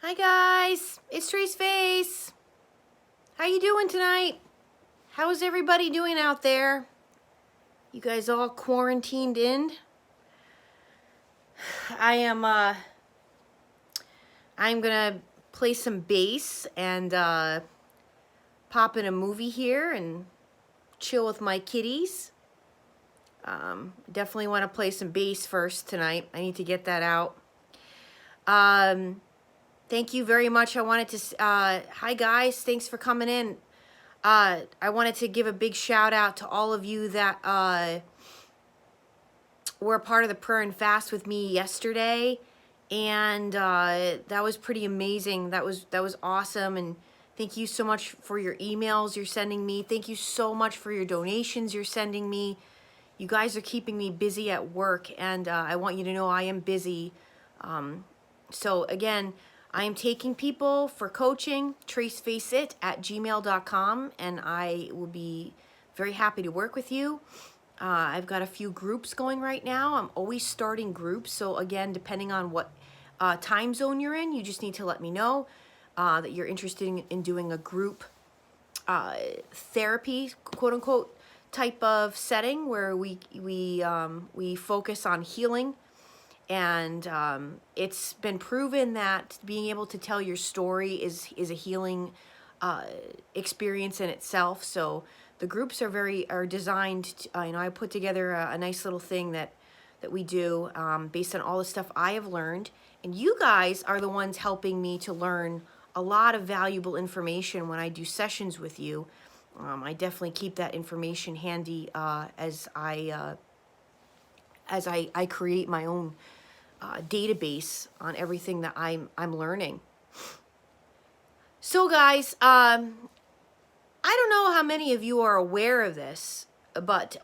Hi guys, it's Trace Face. How you doing tonight? How's everybody doing out there? You guys all quarantined in? I'm gonna play some bass and pop in a movie here and chill with my kitties. Definitely want to play some bass first tonight. I need to get that out. Thank you very much. I wanted to, hi guys, thanks for coming in. I wanted to give a big shout out to all of you that were a part of the prayer and fast with me yesterday. And that was pretty amazing. That was awesome. And thank you so much for your emails you're sending me. Thank you so much for your donations you're sending me. You guys are keeping me busy at work, and I want you to know I am busy. So again, I am taking people for coaching, tracefaceit@gmail.com, and I will be very happy to work with you. I've got a few groups going right now. I'm always starting groups, so again, depending on what time zone you're in, you just need to let me know that you're interested in doing a group therapy, quote unquote, type of setting where we focus on healing. And it's been proven that being able to tell your story is a healing experience in itself. So the groups are designed to, I put together a nice little thing that we do based on all the stuff I have learned, and you guys are the ones helping me to learn a lot of valuable information when I do sessions with you. I definitely keep that information handy as I create my own database on everything that I'm learning. So guys, I don't know how many of you are aware of this, but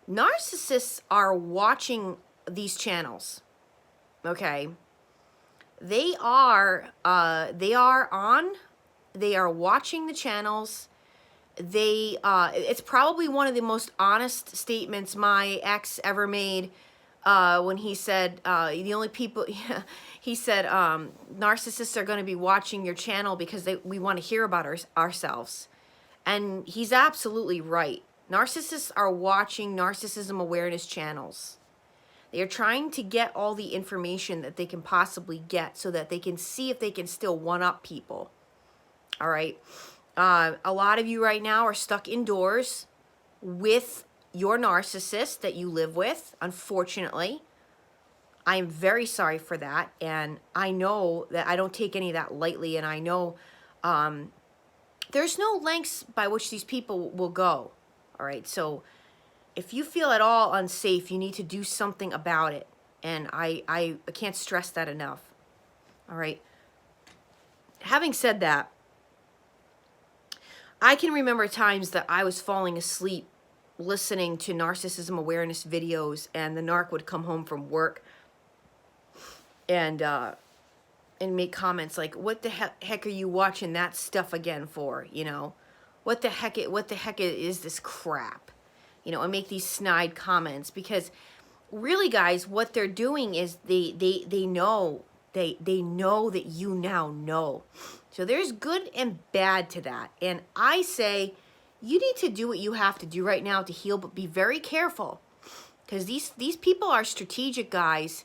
narcissists are watching these channels. Okay, they are watching the channels. It's probably one of the most honest statements my ex ever made when he said the only people he said narcissists are going to be watching your channel because we want to hear about ourselves. And he's absolutely right. Narcissists are watching narcissism awareness channels. They are trying to get all the information that they can possibly get so that they can see if they can still one-up people. All right. A lot of you right now are stuck indoors with your narcissist that you live with, unfortunately. I am very sorry for that, and I know that I don't take any of that lightly, and I know there's no lengths by which these people will go. All right, so if you feel at all unsafe, you need to do something about it, and I can't stress that enough. All right. Having said that, I can remember times that I was falling asleep listening to narcissism awareness videos, and the narc would come home from work and make comments like, "What the heck are you watching that stuff again for? You know, what the heck is this crap?" You know, and make these snide comments, because really, guys, what they're doing is they know that you now know. So there's good and bad to that. And I say you need to do what you have to do right now to heal, but be very careful, because these people are strategic, guys,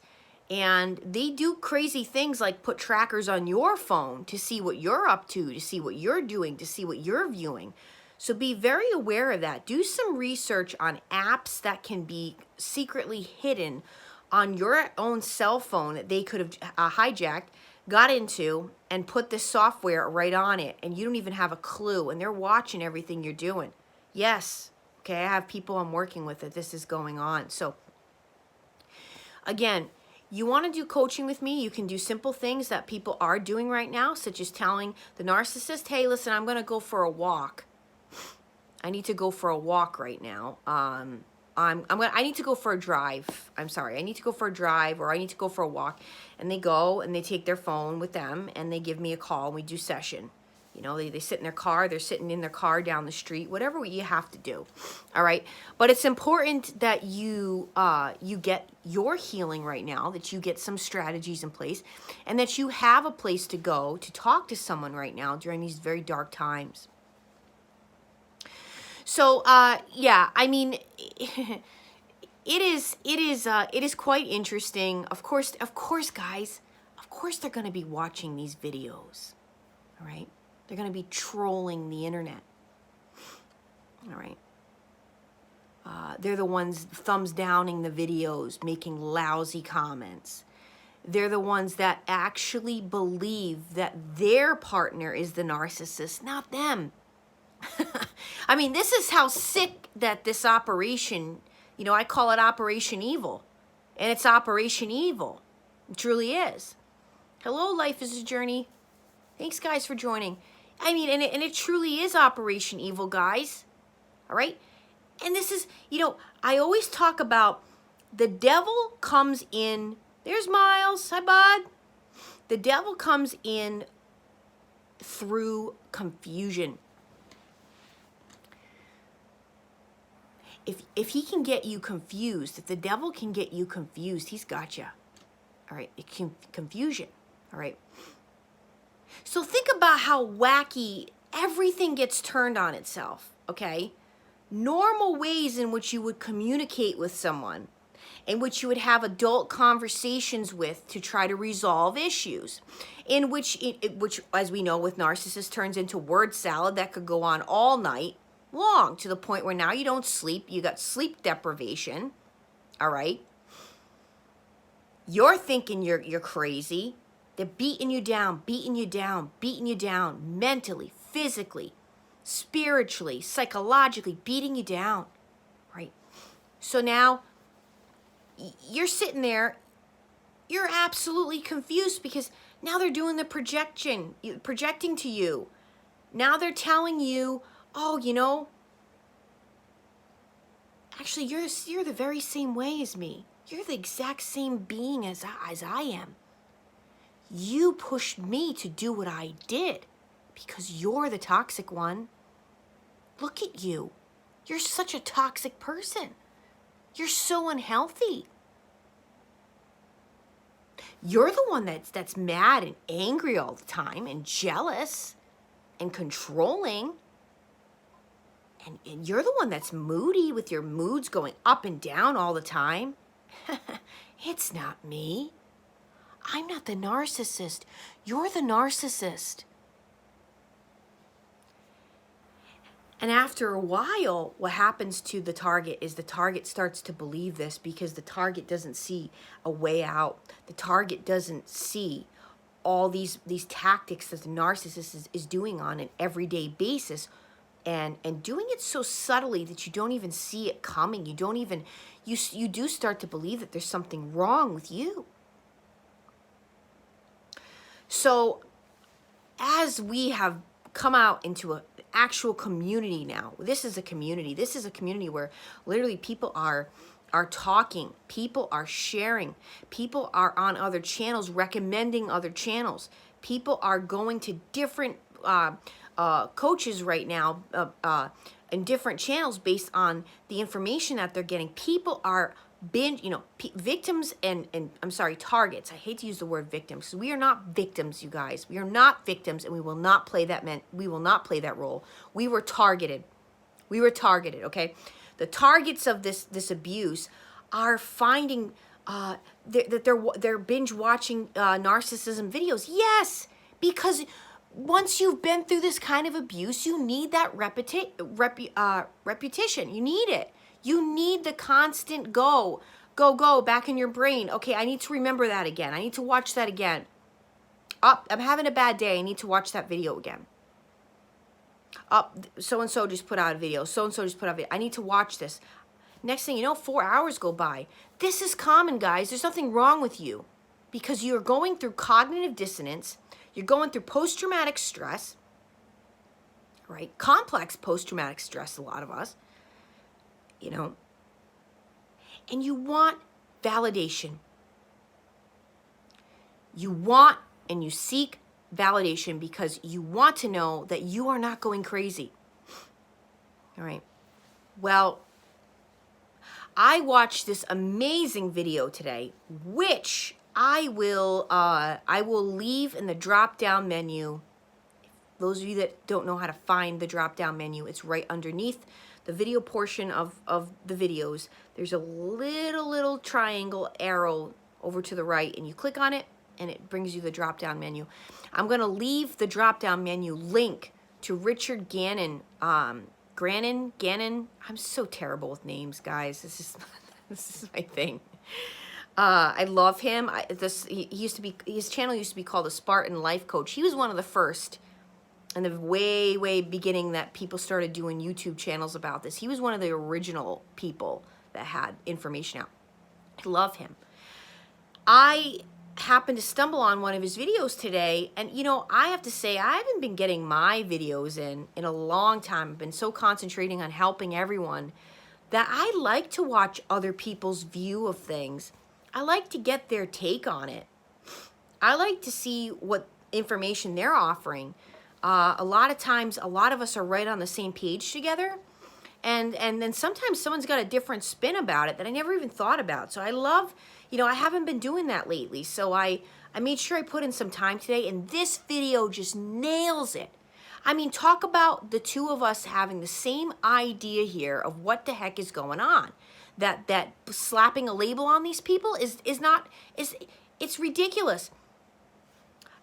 and they do crazy things like put trackers on your phone to see what you're up to see what you're doing, to see what you're viewing. So be very aware of that. Do some research on apps that can be secretly hidden on your own cell phone that they could have hijacked, got into, and put this software right on it, and you don't even have a clue, and they're watching everything you're doing. Yes, okay, I have people I'm working with that this is going on. So again, you want to do coaching with me, you can do simple things that people are doing right now, such as telling the narcissist, "Hey, listen, I'm going to go for a walk. I need to go for a walk right now. I need to go for a drive. I'm sorry. I need to go for a drive, or I need to go for a walk." And they go and they take their phone with them and they give me a call and we do session. You know, they sit in their car, they're sitting in their car down the street, whatever you have to do. All right. But it's important that you get your healing right now, that you get some strategies in place, and that you have a place to go to talk to someone right now during these very dark times. So, yeah, I mean, it is quite interesting. Of course, guys, of course they're going to be watching these videos. All right. They're going to be trolling the internet. All right. They're the ones thumbs downing the videos, making lousy comments. They're the ones that actually believe that their partner is the narcissist, not them. I mean, this is how sick that this operation, you know, I call it Operation Evil. And it's Operation Evil. It truly is. Hello, Life is a Journey. Thanks, guys, for joining. I mean, and it truly is Operation Evil, guys. All right? And this is, you know, I always talk about the devil comes in. There's Miles. Hi, bud. The devil comes in through confusion. If he can get you confused, if the devil can get you confused, he's got you. All right? Confusion. All right? So think about how wacky everything gets turned on itself, okay? Normal ways in which you would communicate with someone, in which you would have adult conversations with to try to resolve issues, in which, as we know with narcissists, turns into word salad that could go on all night long, to the point where now you don't sleep, you got sleep deprivation, all right? You're thinking you're crazy. They're beating you down, mentally, physically, spiritually, psychologically, beating you down, right? So now you're sitting there, you're absolutely confused because now they're doing the projecting to you. Now they're telling you, oh, you know, actually you're the very same way as me. You're the exact same being as I am. You pushed me to do what I did because you're the toxic one. Look at you. You're such a toxic person. You're so unhealthy. You're the one that's mad and angry all the time and jealous and controlling. And you're the one that's moody with your moods going up and down all the time. It's not me. I'm not the narcissist. You're the narcissist. And after a while, what happens to the target is the target starts to believe this because the target doesn't see a way out. The target doesn't see all these tactics that the narcissist is doing on an everyday basis, and doing it so subtly that you don't even see it coming. You don't even, you do start to believe that there's something wrong with you. So as we have come out into an actual community now, this is a community. This is a community where literally people are talking, people are sharing, people are on other channels, recommending other channels. People are going to different coaches right now in different channels based on the information that they're getting. People are victims and I'm sorry, targets. I hate to use the word victims because we are not victims, you guys. We are not victims, and we will not play that role. We were targeted. Okay? The targets of this abuse are finding that they're binge watching narcissism videos. Yes, because once you've been through this kind of abuse, you need that repetition. You need it. You need the constant go back in your brain. Okay, I need to remember that again. I need to watch that again. I'm having a bad day. I need to watch that video again. So-and-so just put out a video. So-and-so just put out a video. I need to watch this. Next thing you know, 4 hours go by. This is common, guys. There's nothing wrong with you because you're going through cognitive dissonance. You're going through post-traumatic stress, right? Complex post-traumatic stress, a lot of us. You know, and you want validation. You want and you seek validation because you want to know that you are not going crazy. All right. Well, I watched this amazing video today, which I will leave in the drop-down menu. Those of you that don't know how to find the drop-down menu, it's right underneath the video portion of the videos. There's a little triangle arrow over to the right, and you click on it, and it brings you the drop-down menu. I'm going to leave the drop-down menu link to Richard Grannon. Grannon. I'm so terrible with names, guys. This is my thing. I love him. His channel used to be called the Spartan Life Coach. He was one of the first in the way beginning that people started doing YouTube channels about this. He was one of the original people that had information out. I love him. I happened to stumble on one of his videos today, and I have to say, I haven't been getting my videos in a long time. I've been so concentrating on helping everyone that I like to watch other people's view of things. I like to get their take on it. I like to see what information they're offering. A lot of times, a lot of us are right on the same page together, and then sometimes someone's got a different spin about it that I never even thought about. So I love, I haven't been doing that lately, so I made sure I put in some time today, and this video just nails it. I mean, talk about the two of us having the same idea here of what the heck is going on. That slapping a label on these people it's ridiculous.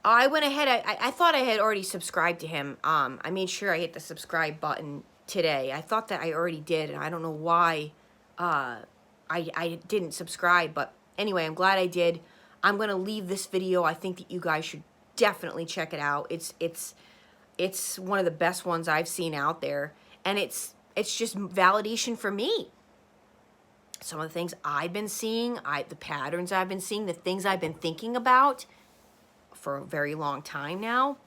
I went ahead, I thought I had already subscribed to him. I made sure I hit the subscribe button today. I thought that I already did, and I don't know why I didn't subscribe, but anyway, I'm glad I did. I'm going to leave this video. I think that you guys should definitely check it out. It's one of the best ones I've seen out there, and it's just validation for me. Some of the things I've been seeing, the patterns I've been seeing, the things I've been thinking about for a very long time now.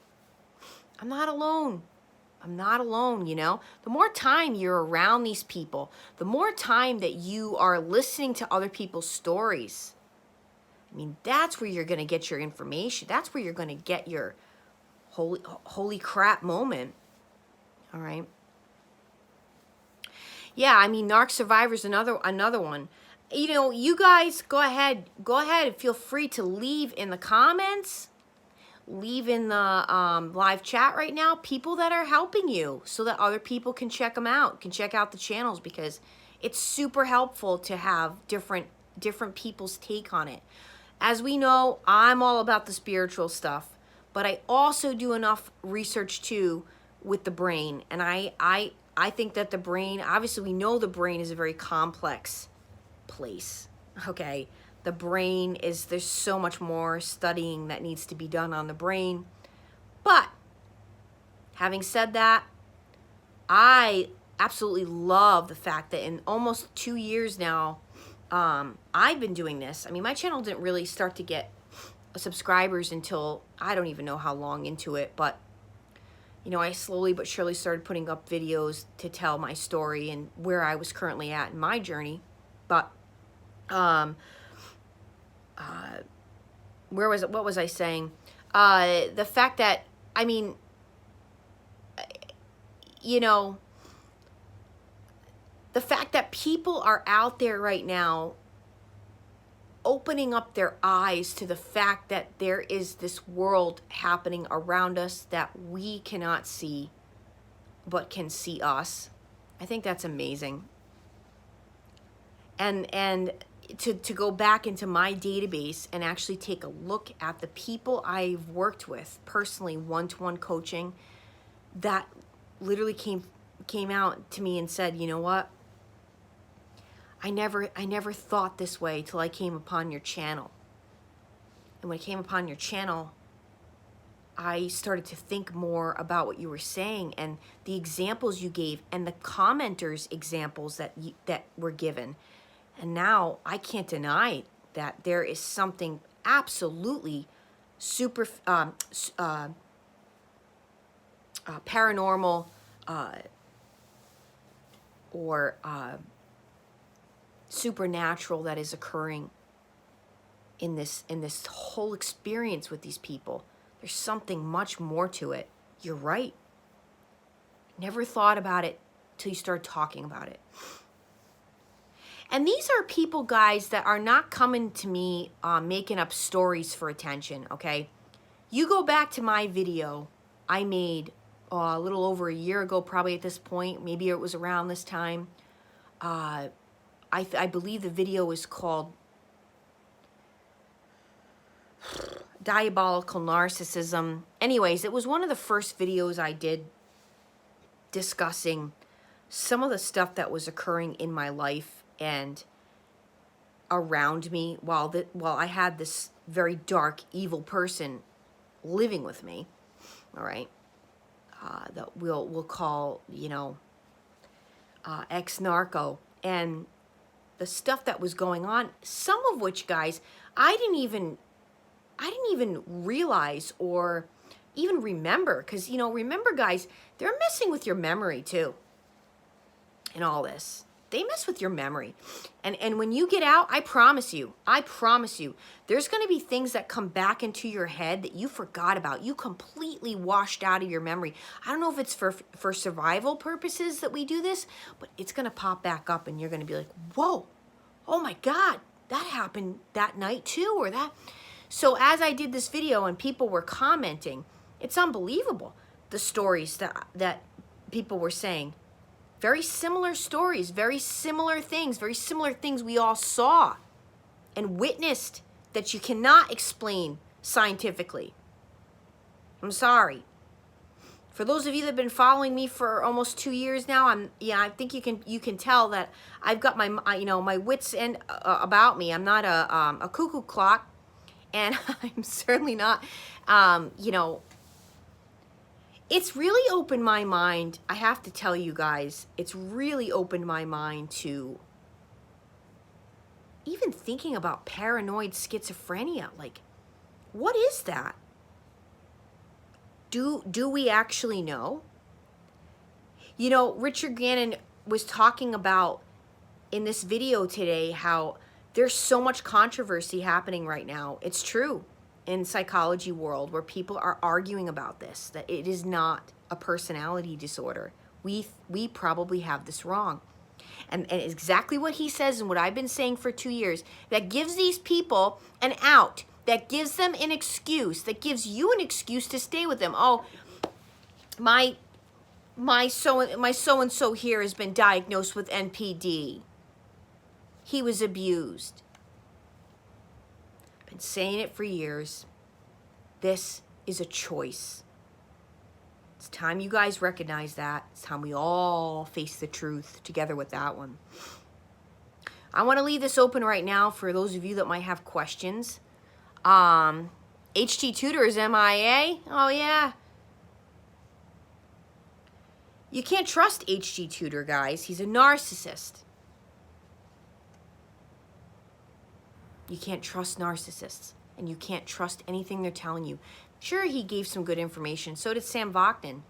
I'm not alone. I'm not alone, The more time you're around these people, the more time that you are listening to other people's stories, I mean, that's where you're going to get your information. That's where you're going to get your holy crap moment. All right. Yeah, I mean, Narc Survivor's another one. You guys go ahead and feel free to leave in the comments. Leave in the live chat right now people that are helping you so that other people can check them out, can check out the channels, because it's super helpful to have different people's take on it. As we know, I'm all about the spiritual stuff, but I also do enough research too with the brain, and I think that the brain, obviously we know the brain is a very complex place, okay? The brain there's so much more studying that needs to be done on the brain. But having said that, I absolutely love the fact that in almost 2 years now, I've been doing this. I mean, my channel didn't really start to get subscribers until I don't even know how long into it, but I slowly but surely started putting up videos to tell my story and where I was currently at in my journey. But what was I saying? The fact that, I mean, the fact that people are out there right now opening up their eyes to the fact that there is this world happening around us that we cannot see, but can see us. I think that's amazing. And to go back into my database and actually take a look at the people I've worked with personally, one-to-one coaching, that literally came out to me and said, you know what? I never thought this way till I came upon your channel. And when I came upon your channel, I started to think more about what you were saying and the examples you gave and the commenters' examples that were given. And now I can't deny that there is something absolutely super paranormal or supernatural that is occurring in this whole experience with these people. There's something much more to it. You're right. Never thought about it till you start talking about it. And these are people, guys, that are not coming to me making up stories for attention, okay? You go back to my video I made a little over a year ago, probably at this point. Maybe it was around this time. I believe the video was called Diabolical Narcissism. Anyways, it was one of the first videos I did discussing some of the stuff that was occurring in my life and around me while I had this very dark, evil person living with me. All right, that we'll call, you know, ExNarco, and the stuff that was going on. Some of which, guys, I didn't even realize or even remember, because, you know, remember, guys, they're messing with your memory too. In all this, they mess with your memory, and when you get out, I promise you, there's going to be things that come back into your head that you forgot about. You completely washed out of your memory. I don't know if it's for survival purposes that we do this, but it's going to pop back up, and you're going to be like, whoa, oh my God, that happened that night too, or that. So as I did this video and people were commenting, it's unbelievable, the stories that people were saying. Very similar stories, very similar things we all saw and witnessed that you cannot explain scientifically. I'm sorry. For those of you that have been following me for almost 2 years now, I think you can tell that I've got my wits end about me. I'm not a cuckoo clock, and I'm certainly not, it's really opened my mind. I have to tell you guys, it's really opened my mind to even thinking about paranoid schizophrenia. Like, what is that? Do we actually know? You know, Richard Grannon was talking about in this video today how there's so much controversy happening right now. It's true. In psychology world, where people are arguing about this, that it is not a personality disorder. We probably have this wrong. And exactly what he says and what I've been saying for 2 years, that gives these people an out, that gives them an excuse, that gives you an excuse to stay with them. Oh, my so-and-so here has been diagnosed with NPD. He was abused. Been saying it for years. This is a choice. It's time you guys recognize that. It's time we all face the truth together with that one. I want to leave this open right now for those of you that might have questions. HT Tutor is MIA. Oh yeah. You can't trust HT Tutor, guys. He's a narcissist. You can't trust narcissists, and you can't trust anything they're telling you. Sure, he gave some good information. So did Sam Vaknin.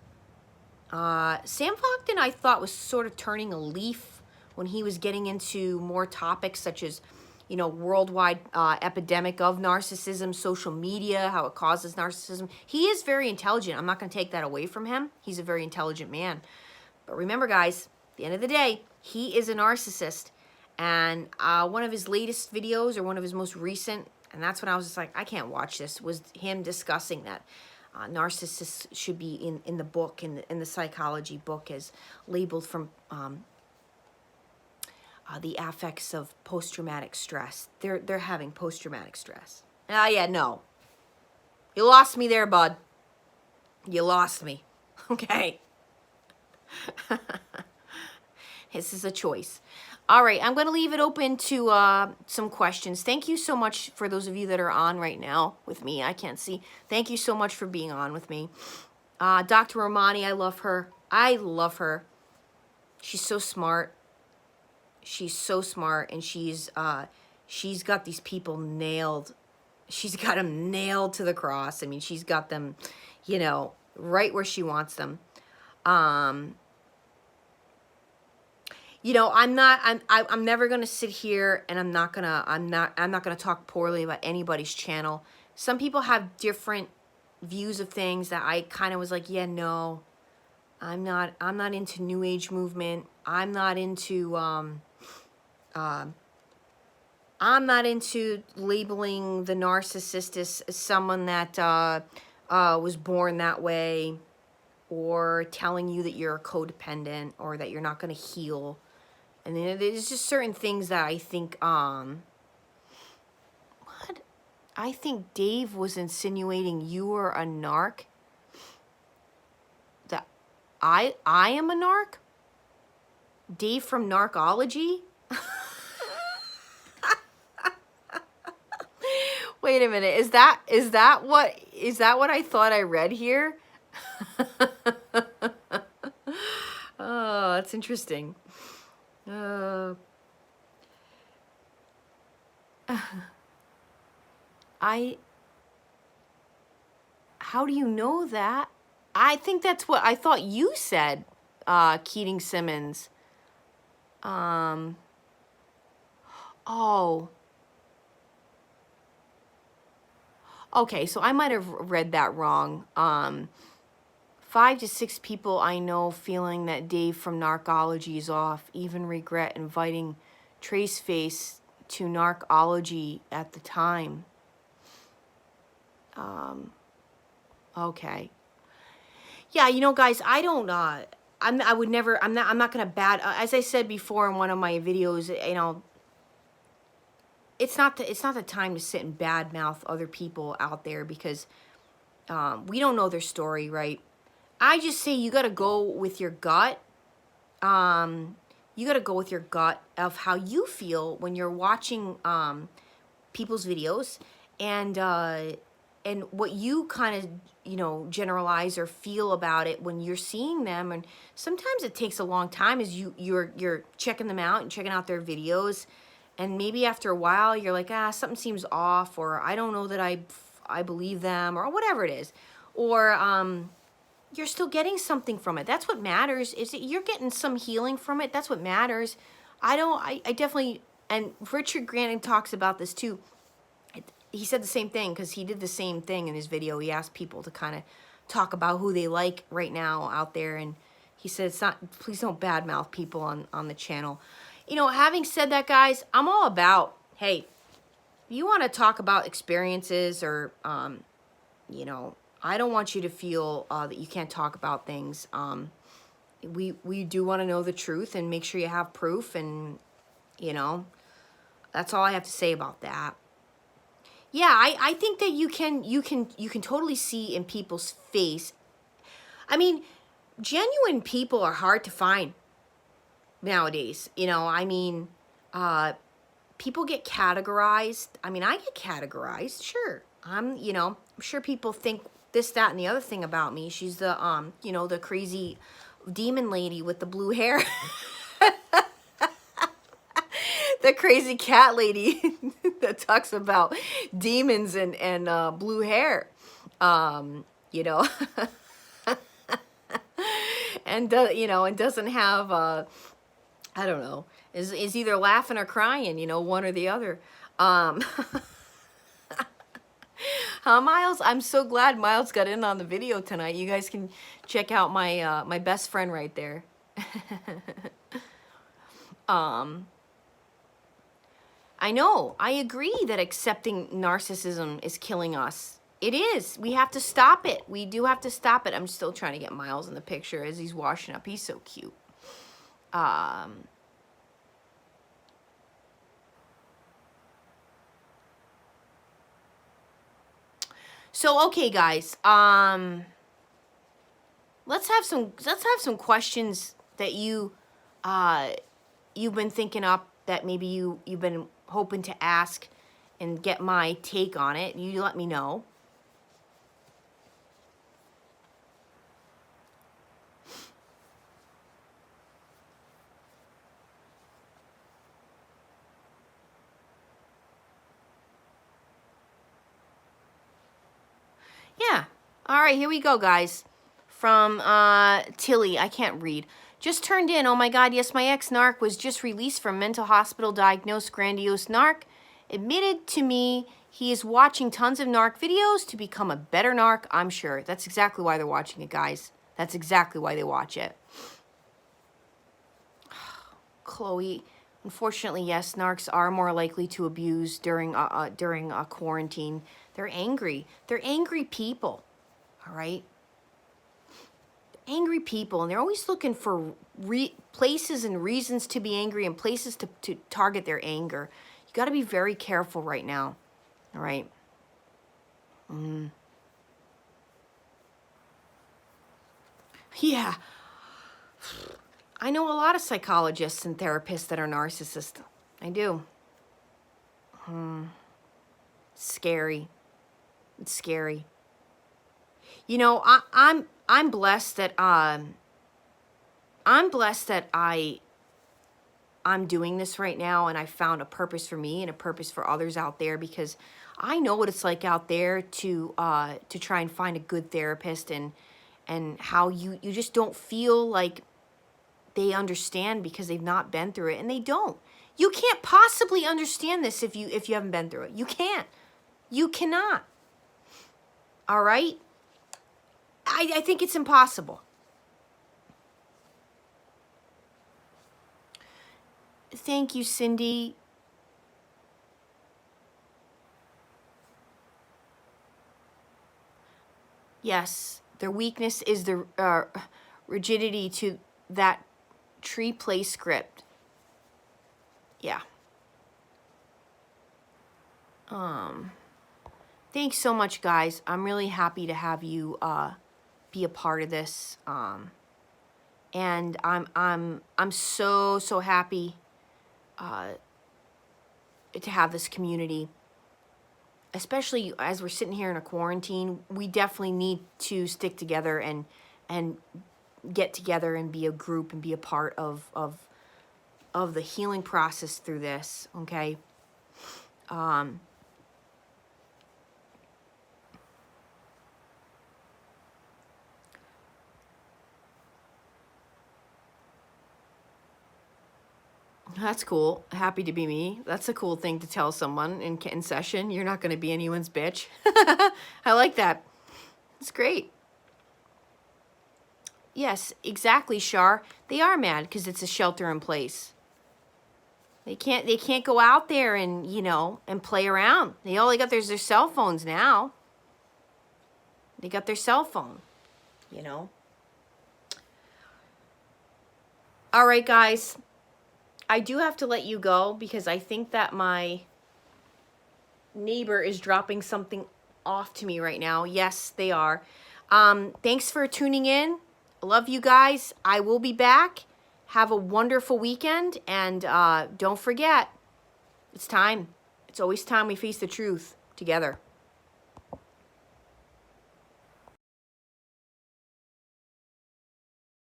Sam Vaknin, I thought, was sort of turning a leaf when he was getting into more topics such as, you know, worldwide epidemic of narcissism, social media, how it causes narcissism. He is very intelligent. I'm not going to take that away from him. He's a very intelligent man. But remember, guys, at the end of the day, he is a narcissist. And one of his latest videos, or one of his most recent, and that's when I was just like, I can't watch this, was him discussing that narcissists should be in the book, in the psychology book, as labeled from the affects of post-traumatic stress. They're having post-traumatic stress. Yeah, no. You lost me there, bud. You lost me. Okay. This is a choice. All right, I'm going to leave it open to some questions. Thank you so much for those of you that are on right now with me. I can't see. Thank you so much for being on with me. Dr. Ramani, I love her. I love her. She's so smart. She's so smart, and she's got these people nailed. She's got them nailed to the cross. I mean, she's got them, you know, right where she wants them. You know, I'm never gonna sit here and I'm not gonna talk poorly about anybody's channel. Some people have different views of things that I kind of was like, yeah, no, I'm not into New Age movement. I'm not into labeling the narcissist as someone that was born that way, or telling you that you're a codependent or that you're not going to heal. And then there's just certain things that I think I think Dave was insinuating you were a narc. That I am a narc? Dave from Narcology? Wait a minute. Is that what I thought I read here? Oh, that's interesting. How do you know that? I think that's what I thought you said, Keating Simmons. Oh. Okay, so I might have read that wrong. 5 to 6 people I know feeling that Dave from Narcology is off, even regret inviting Traceface to Narcology at the time. Okay. Yeah, you know, guys, I don't, I would never, I'm not gonna as I said before in one of my videos, you know, it's not the time to sit and badmouth other people out there, because we don't know their story, right? I just say you got to go with your gut. You got to go with your gut of how you feel when you're watching people's videos, and what you kind of, you know, generalize or feel about it when you're seeing them. And sometimes it takes a long time as you're checking them out and checking out their videos, and maybe after a while you're like, something seems off, or I don't know that I believe them, or whatever it is, or you're still getting something from it. That's what matters, is that you're getting some healing from it. That's what matters. I definitely, and Richard Grannon talks about this too. He said the same thing, because he did the same thing in his video. He asked people to kind of talk about who they like right now out there, and he said, please don't badmouth people on the channel. You know, having said that, guys, I'm all about, hey, you want to talk about experiences, or, you know, I don't want you to feel that you can't talk about things. We do want to know the truth, and make sure you have proof, and, you know, that's all I have to say about that. Yeah, I think that you can totally see in people's face. I mean, genuine people are hard to find nowadays. You know, I mean, people get categorized. I mean, I get categorized, sure. You know, I'm sure people think this, that, and the other thing about me. She's the, you know, the crazy demon lady with the blue hair. The crazy cat lady that talks about demons and blue hair, you know, and you know, and doesn't have, I don't know, is either laughing or crying, you know, one or the other. Miles, I'm so glad Miles got in on the video tonight. You guys can check out my my best friend right there. I know, I agree that accepting narcissism is killing us. It is. We have to stop it. We do have to stop it. I'm still trying to get Miles in the picture as he's washing up. He's so cute. So, okay, guys, let's have some questions that you've been thinking up, that maybe you've been hoping to ask and get my take on it. You let me know. Yeah. All right, here we go, guys. From Tilly. I can't read. Just turned in. Oh my God, yes, my ex-narc was just released from mental hospital, diagnosed grandiose narc. Admitted to me He is watching tons of narc videos to become a better narc, I'm sure. That's exactly why they're watching it, guys. That's exactly why they watch it. Chloe, unfortunately, yes, narcs are more likely to abuse during a quarantine. They're angry. They're angry people, all right? Angry people, and they're always looking for places and reasons to be angry and places to target their anger. You got to be very careful right now, all right? Yeah. I know a lot of psychologists and therapists that are narcissists. I do. Scary. It's scary. You know, I'm blessed that I'm doing this right now, and I found a purpose for me and a purpose for others out there, because I know what it's like out there to try and find a good therapist, and how you just don't feel like they understand because they've not been through it, and they don't. You can't possibly understand this if you haven't been through it. You can't. You cannot. All right? I think it's impossible. Thank you, Cindy. Yes, their weakness is the rigidity to that tree play script. Yeah. Thanks so much, guys. I'm really happy to have you be a part of this. And I'm so happy to have this community. Especially as we're sitting here in a quarantine, we definitely need to stick together and get together and be a group and be a part of the healing process through this, okay? That's cool. Happy to be me. That's a cool thing to tell someone in session. You're not going to be anyone's bitch. I like that. It's great. Yes, exactly, Shar. They are mad because it's a shelter in place. They can't go out there and, and play around. All they got there's their cell phones now. They got their cell phone, All right, guys. I do have to let you go because I think that my neighbor is dropping something off to me right now. Yes, they are. Thanks for tuning in. I love you guys. I will be back. Have a wonderful weekend. And don't forget, it's time. It's always time we face the truth together.